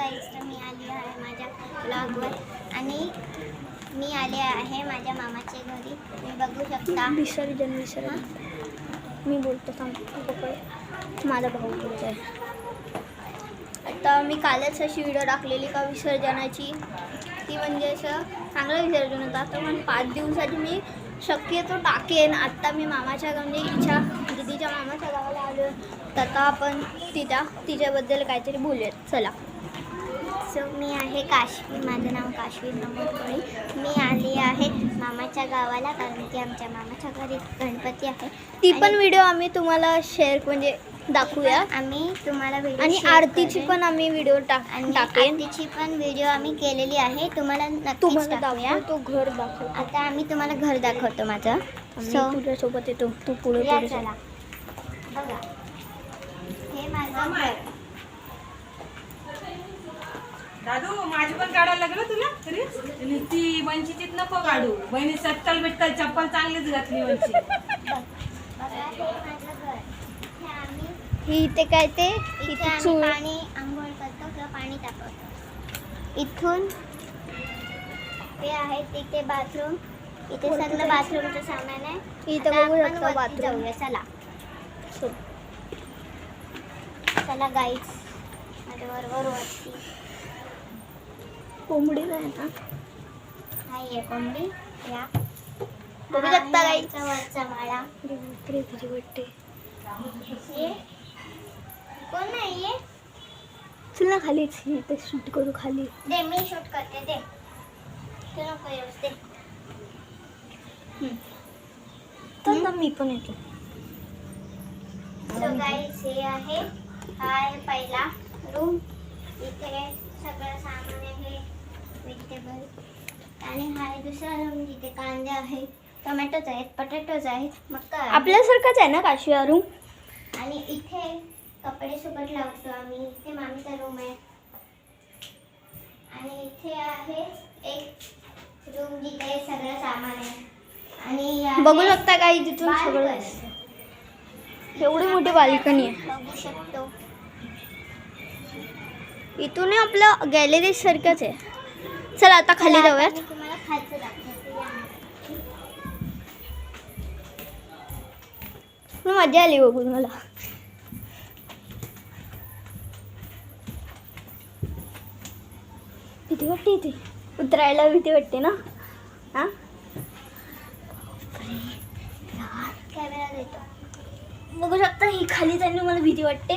गाईस, तर मी आली आहे माझ्या ब्लॉगवर आणि मी आले आहे माझ्या मामाच्या घरी. तुम्ही बघू शकता. विसर्जन मी बोलतो थांब, माझा भाऊ बोलतोय. आता मी कालच अशी व्हिडिओ टाकलेली का विसर्जनाची, ती म्हणजे असं चांगलं विसर्जन होतं. आता पण 5 दिवसाची मी शक्यतो टाकेन. आत्ता मी मामाच्या म्हणजे दीदीच्या मामाच्या गावाला आलो, तर आता आपण तिच्याबद्दल काहीतरी बोलूयात. चला. सो मी आहे काश्वी, माझं नाव काश्वी प्रमोद कोळी. मी आली आहे मामाच्या गावाला कारण की आमच्या मामाच्या घरी गणपती आहे. ती पण व्हिडिओ आम्ही तुम्हाला शेअर म्हणजे दाखवूया. आम्ही तुम्हाला व्हिडिओ आणि आरतीची पण आम्ही व्हिडिओ टाकेन. आरतीची पण व्हिडिओ आम्ही केलेली आहे. तुम्हाला नक्कीच टाकूया. तो घर दाखव. आता आम्ही तुम्हाला घर दाखवतो माझं. सो तुझ्यासोबत येतो, तू पुढे चला बघा, हे माझं घर. दादू माझी पण काढायला लागलं तुला तरी. आणि ती वंचितीत नको काढू. बहिणी सत्तल बिटकल चप्पल चांगलीच घातली वंची. बघा, हे माझं घर. हे आम्ही ही इथे काय ते इथे आम्ही पाणी आंघोळ करतो किंवा पाणी तापवतो. इथून ते आहे तिथे बाथरूम. इथे सगळं बाथरूमचं सामान आहे. इथं आता बघू आपण शकता वरती बाथरूम. जाऊया. चला गाईज, माझ्या बरोबर वरती. कोंबडी नाही ना. हाय कोंबडी. या बघू शकता आहे guys. आमचा वरचा माळा. तुझी वाटते. ये कोण नाही ये. चल ना खालीच, इथे शूट करू खाली. दे, मी शूट करते. दे, तू नको येऊस. दे. तर मी पण येतो. सो गाईज, हे आहे, हा आहे पहिला रूम. इथे सगळं सामान आहे, व्हेजिटेबल. आणि हा आहे दुसरा रूम, जिथे कांदे आहेत, टोमॅटोज आहेत, पटॅटोज आहेत, मक्का आहे. आपल्यासारखंच आहे ना काशवी रूम. आणि इथे कपडे सुकत लावतो आम्ही. इथे मामीचा रूम आहे. आणि इथे आहे एक रूम जिथे सगळं सामान आहे. आणि आहे बघू शकता काही तिथून सगळं. बाल्कनी. एवढी मोठी बाल्कनी आहे. बघू शकतो. इथून आपलं गॅलरी सारखंच आहे. चला आता खाली आता जाऊयात. मी तुम्हाला खालचं दाखवते. या. मजा आली बघून मला. भीती वाटते इथे उतरायला. भीती वाटते ना. हा कॅमेरा देतो. बघू शकता ही खाली जायला मला भीती वाटते.